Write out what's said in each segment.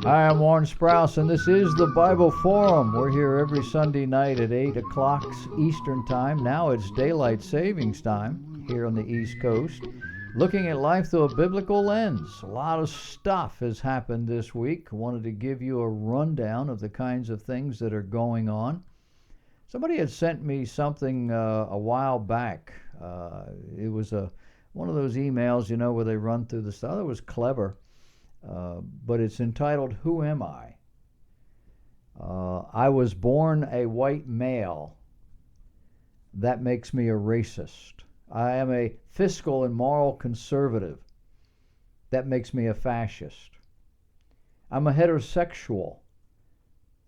Hi, I'm Warren Sprouse, and this is the Bible Forum. We're here every Sunday night at 8 o'clock Eastern Time. Now it's daylight savings time here on the East Coast, looking at life through a biblical lens. A lot of stuff has happened this week. I wanted to give you a rundown of the kinds of things that are going on. Somebody had sent me something a while back. It was one of those emails, where they run through the stuff. It was clever. But it's entitled, Who Am I? I was born a white male. That makes me a racist. I am a fiscal and moral conservative. That makes me a fascist. I'm a heterosexual.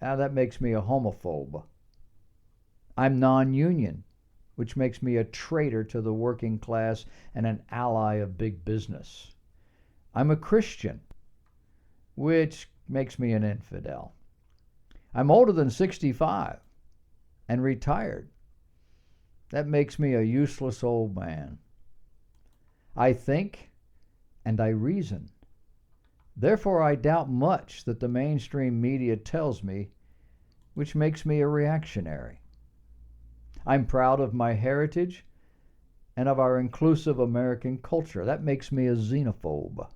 Now that makes me a homophobe. I'm non-union, which makes me a traitor to the working class and an ally of big business. I'm a Christian, which makes me an infidel. I'm older than 65 and retired. That makes me a useless old man. I think and I reason. Therefore, I doubt much that the mainstream media tells me, which makes me a reactionary. I'm proud of my heritage and of our inclusive American culture. That makes me a xenophobe.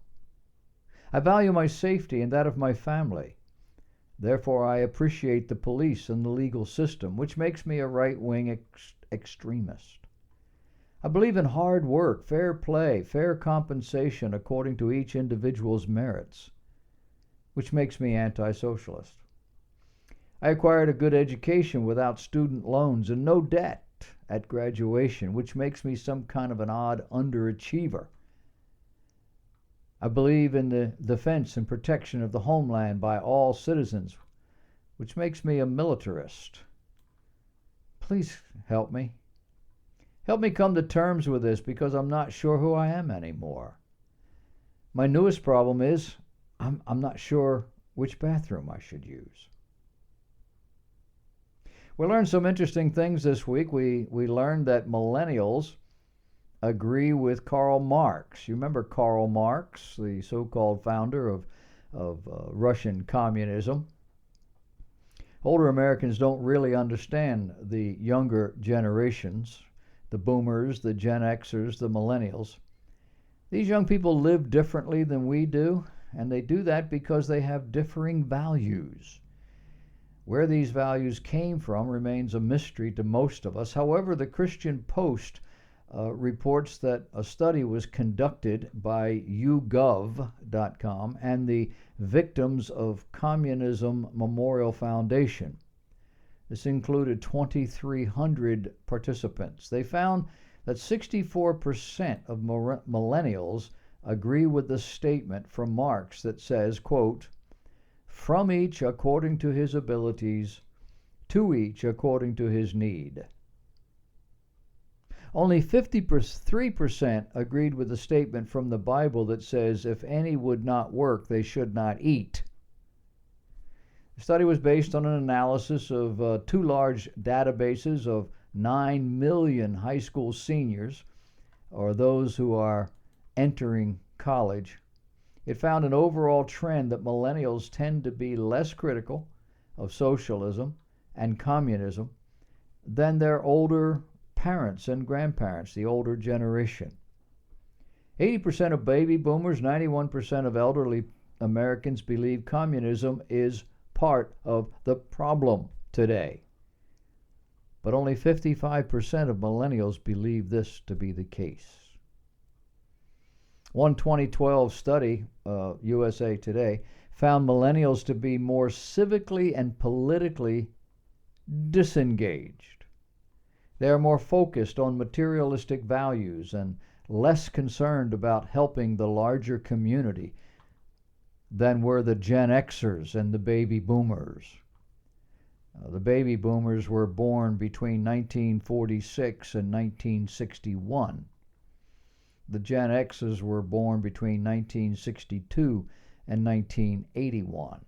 I value my safety and that of my family. Therefore, I appreciate the police and the legal system, which makes me a right-wing extremist. I believe in hard work, fair play, fair compensation according to each individual's merits, which makes me anti-socialist. I acquired a good education without student loans and no debt at graduation, which makes me some kind of an odd underachiever. I believe in the defense and protection of the homeland by all citizens, which makes me a militarist. Please help me. Help me come to terms with this because I'm not sure who I am anymore. My newest problem is I'm not sure which bathroom I should use. We learned some interesting things this week. We learned that millennials agree with Karl Marx. You remember Karl Marx, the so-called founder of Russian communism. Older Americans don't really understand the younger generations, the boomers, the Gen Xers, the millennials. These young people live differently than we do, and they do that because they have differing values. Where these values came from remains a mystery to most of us. However, the Christian Post reports that a study was conducted by YouGov.com and the Victims of Communism Memorial Foundation. This included 2,300 participants. They found that 64% of millennials agree with the statement from Marx that says, quote, "From each according to his abilities, to each according to his need." Only 53% agreed with the statement from the Bible that says, "If any would not work, they should not eat." The study was based on an analysis of two large databases of 9 million high school seniors, or those who are entering college. It found an overall trend that millennials tend to be less critical of socialism and communism than their older parents and grandparents, the older generation. 80% of baby boomers, 91% of elderly Americans believe communism is part of the problem today. But only 55% of millennials believe this to be the case. One 2012 study, USA Today, found millennials to be more civically and politically disengaged. They are more focused on materialistic values and less concerned about helping the larger community than were the Gen Xers and the baby boomers. The baby boomers were born between 1946 and 1961. The Gen Xers were born between 1962 and 1981.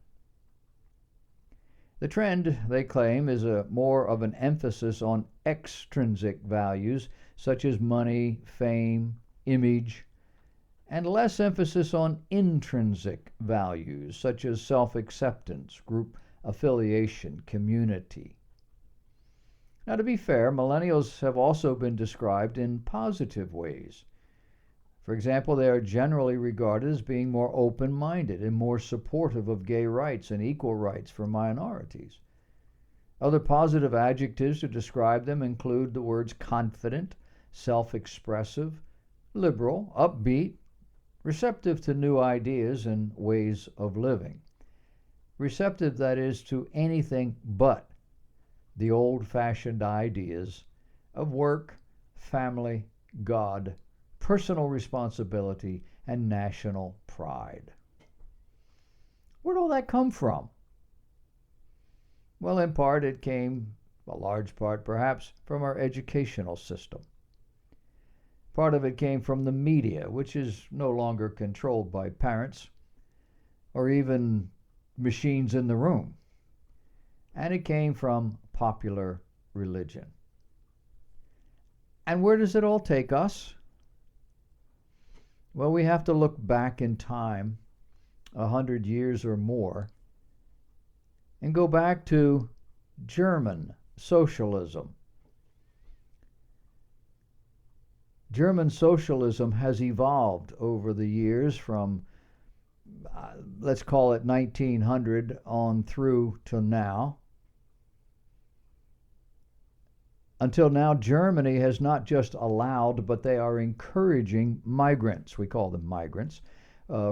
The trend, they claim, is more of an emphasis on extrinsic values such as money, fame, image, and less emphasis on intrinsic values such as self-acceptance, group affiliation, community. Now, to be fair, millennials have also been described in positive ways. For example, they are generally regarded as being more open-minded and more supportive of gay rights and equal rights for minorities. Other positive adjectives to describe them include the words confident, self-expressive, liberal, upbeat, receptive to new ideas and ways of living. Receptive, that is, to anything but the old-fashioned ideas of work, family, God, personal responsibility, and national pride. Where'd all that come from? Well, in part it came, a large part perhaps, from our educational system. Part of it came from the media, which is no longer controlled by parents or even machines in the room. And it came from popular religion. And where does it all take us? Well, we have to look back in time 100 years or more and go back to German socialism. German socialism has evolved over the years from, let's call it 1900 on through to now. Until now, Germany has not just allowed, but they are encouraging migrants, we call them migrants,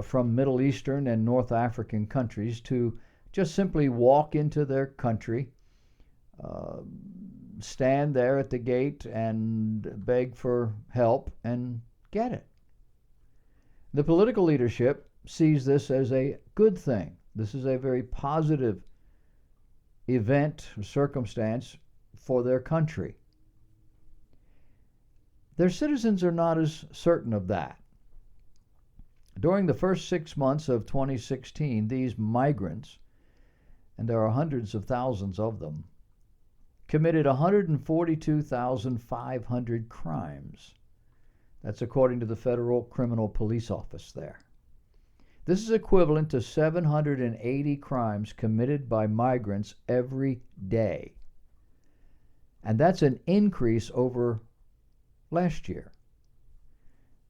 from Middle Eastern and North African countries to just simply walk into their country, stand there at the gate and beg for help and get it. The political leadership sees this as a good thing. This is a very positive event, circumstance for their country. Their citizens are not as certain of that. During the first 6 months of 2016, these migrants, and there are hundreds of thousands of them, committed 142,500 crimes. That's according to the Federal Criminal Police Office there. This is equivalent to 780 crimes committed by migrants every day. And that's an increase over last year.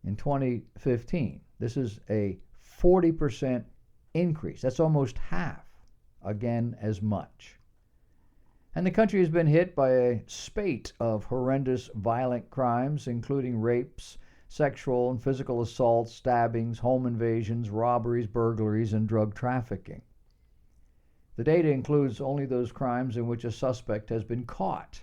In 2015, this is a 40% increase. That's almost half, again, as much. And the country has been hit by a spate of horrendous violent crimes, including rapes, sexual and physical assaults, stabbings, home invasions, robberies, burglaries, and drug trafficking. The data includes only those crimes in which a suspect has been caught.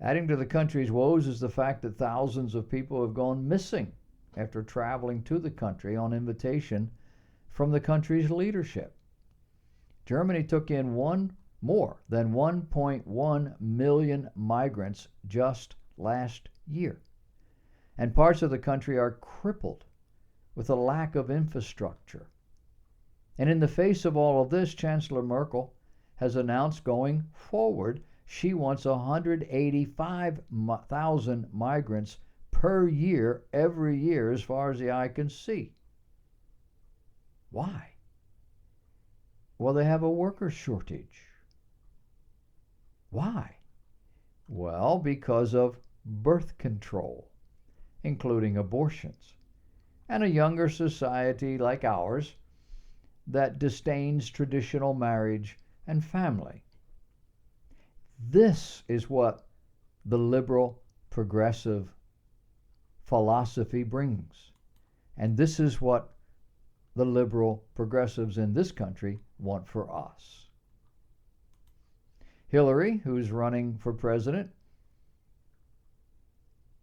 Adding to the country's woes is the fact that thousands of people have gone missing after traveling to the country on invitation from the country's leadership. Germany took in more than 1.1 million migrants just last year. And parts of the country are crippled with a lack of infrastructure. And in the face of all of this, Chancellor Merkel has announced going forward she wants 185,000 migrants per year, every year, as far as the eye can see. Why? Well, they have a worker shortage. Why? Well, because of birth control, including abortions, and a younger society like ours that disdains traditional marriage and family. This is what the liberal progressive philosophy brings. And this is what the liberal progressives in this country want for us. Hillary, who's running for president,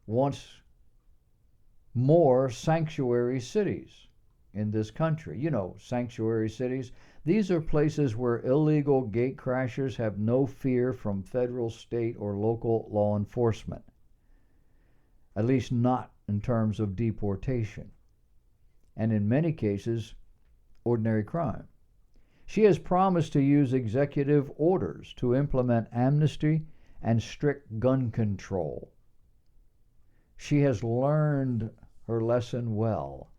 wants more sanctuary cities in this country. You know, sanctuary cities. These are places where illegal gate crashers have no fear from federal, state, or local law enforcement. At least not in terms of deportation. And in many cases, ordinary crime. She has promised to use executive orders to implement amnesty and strict gun control. She has learned her lesson well.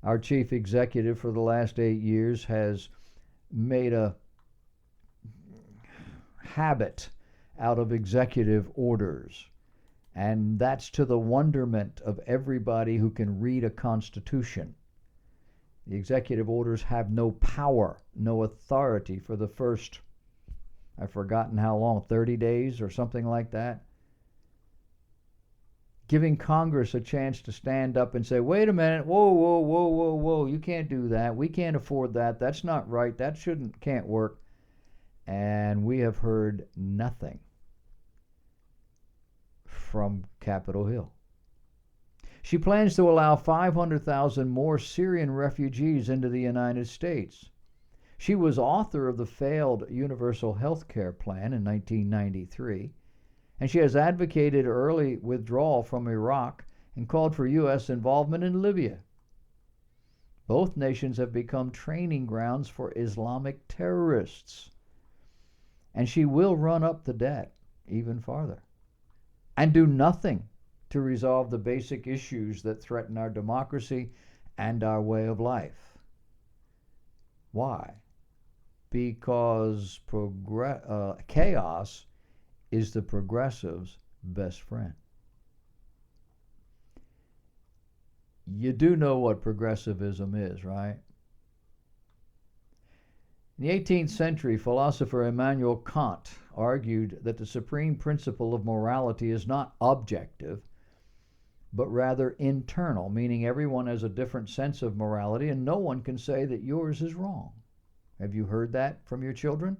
Our chief executive for the last 8 years has made a habit out of executive orders. And that's to the wonderment of everybody who can read a constitution. The executive orders have no power, no authority for the first, I've forgotten how long, 30 days or something like that. Giving Congress a chance to stand up and say, wait a minute, whoa, you can't do that. We can't afford that. That's not right. That can't work. And we have heard nothing from Capitol Hill. She plans to allow 500,000 more Syrian refugees into the United States. She was author of the failed Universal Health Care Plan in 1993, and she has advocated early withdrawal from Iraq and called for U.S. involvement in Libya. Both nations have become training grounds for Islamic terrorists, and she will run up the debt even farther and do nothing to resolve the basic issues that threaten our democracy and our way of life. Why? Because chaos is the progressives' best friend. You do know what progressivism is, right? In the 18th century, philosopher Immanuel Kant argued that the supreme principle of morality is not objective, but rather internal, meaning everyone has a different sense of morality and no one can say that yours is wrong. Have you heard that from your children?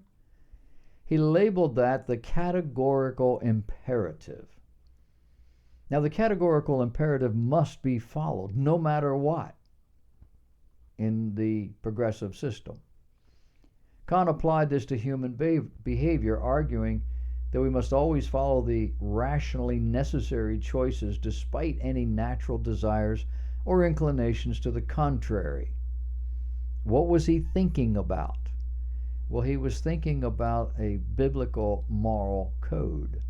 He labeled that the categorical imperative. Now, the categorical imperative must be followed no matter what in the progressive system. Kant applied this to human behavior, arguing that we must always follow the rationally necessary choices despite any natural desires or inclinations to the contrary. What was he thinking about? Well, he was thinking about a biblical moral code.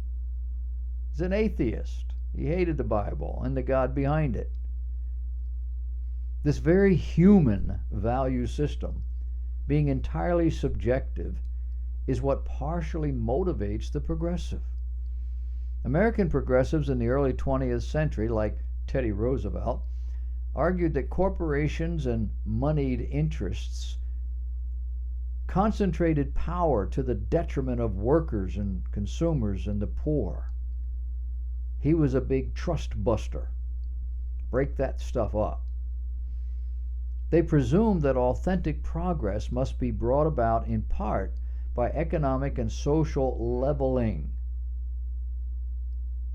He's an atheist. He hated the Bible and the God behind it. This very human value system, being entirely subjective, is what partially motivates the progressive. American progressives in the early 20th century, like Teddy Roosevelt, argued that corporations and moneyed interests concentrated power to the detriment of workers and consumers and the poor. He was a big trust buster. Break that stuff up. They presumed that authentic progress must be brought about in part by economic and social leveling.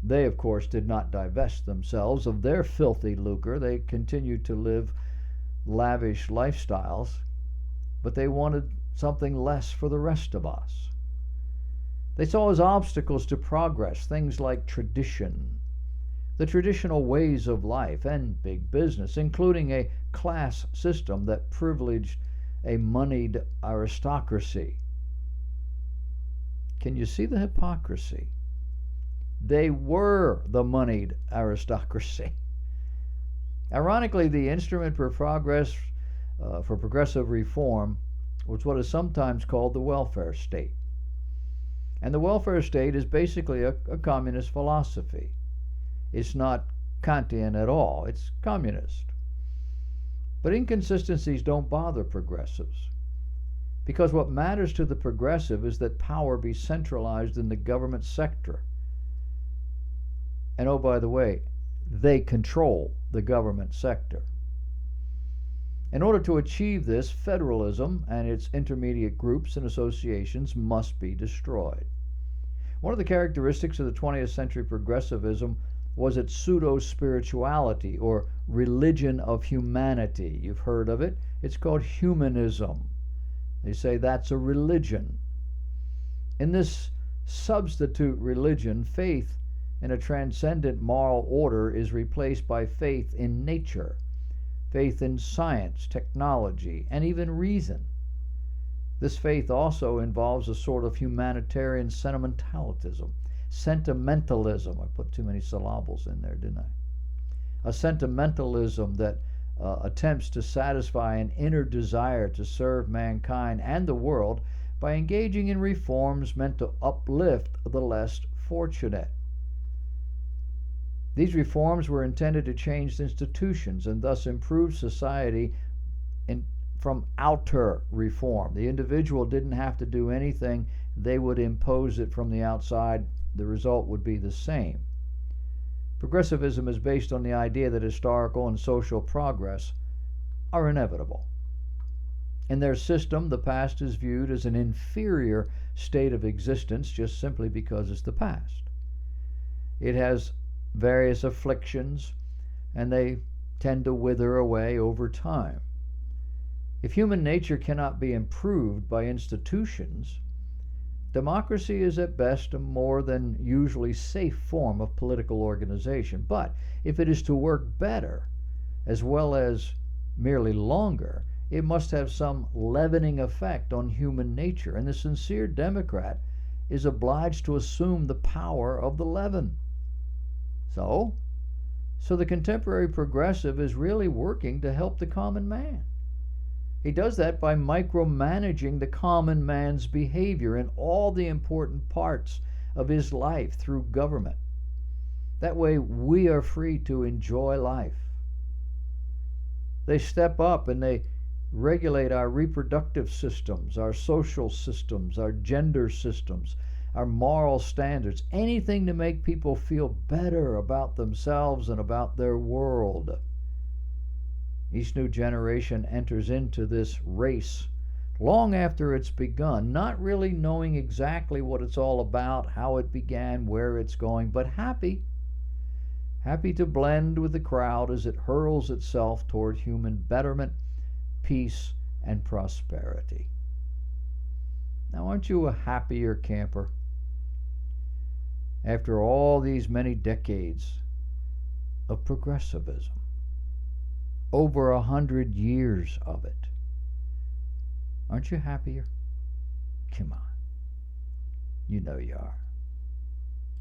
They, of course, did not divest themselves of their filthy lucre. They continued to live lavish lifestyles, but they wanted something less for the rest of us. They saw as obstacles to progress things like tradition, the traditional ways of life, and big business, including a class system that privileged a moneyed aristocracy. Can you see the hypocrisy? They were the moneyed aristocracy. Ironically, the instrument for progressive reform was what is sometimes called the welfare state. And the welfare state is basically a communist philosophy. It's not Kantian at all. It's communist. But inconsistencies don't bother progressives, because what matters to the progressive is that power be centralized in the government sector. And oh, by the way, they control the government sector. In order to achieve this, federalism and its intermediate groups and associations must be destroyed. One of the characteristics of the 20th century progressivism was its pseudo-spirituality, or religion of humanity. You've heard of it. It's called humanism. They say that's a religion. In this substitute religion, faith in a transcendent moral order is replaced by faith in nature, faith in science, technology, and even reason. This faith also involves a sort of humanitarian sentimentalism. I put too many syllables in there, didn't I? a sentimentalism that attempts to satisfy an inner desire to serve mankind and the world by engaging in reforms meant to uplift the less fortunate. These reforms were intended to change institutions and thus improve society from outer reform. The individual didn't have to do anything, they would impose it from the outside. The result would be the same. Progressivism is based on the idea that historical and social progress are inevitable. In their system, the past is viewed as an inferior state of existence just simply because it's the past. It has various afflictions, and they tend to wither away over time. If human nature cannot be improved by institutions, democracy is at best a more than usually safe form of political organization. But if it is to work better, as well as merely longer, it must have some leavening effect on human nature, and the sincere Democrat is obliged to assume the power of the leaven. So the contemporary progressive is really working to help the common man. He does that by micromanaging the common man's behavior in all the important parts of his life through government. That way we are free to enjoy life. They step up and they regulate our reproductive systems, our social systems, our gender systems, our moral standards, anything to make people feel better about themselves and about their world. Each new generation enters into this race long after it's begun, not really knowing exactly what it's all about, how it began, where it's going, but happy to blend with the crowd as it hurls itself toward human betterment, peace, and prosperity. Now, aren't you a happier camper? After all these many decades of progressivism, over 100 years of it, aren't you happier? Come on, you know you are.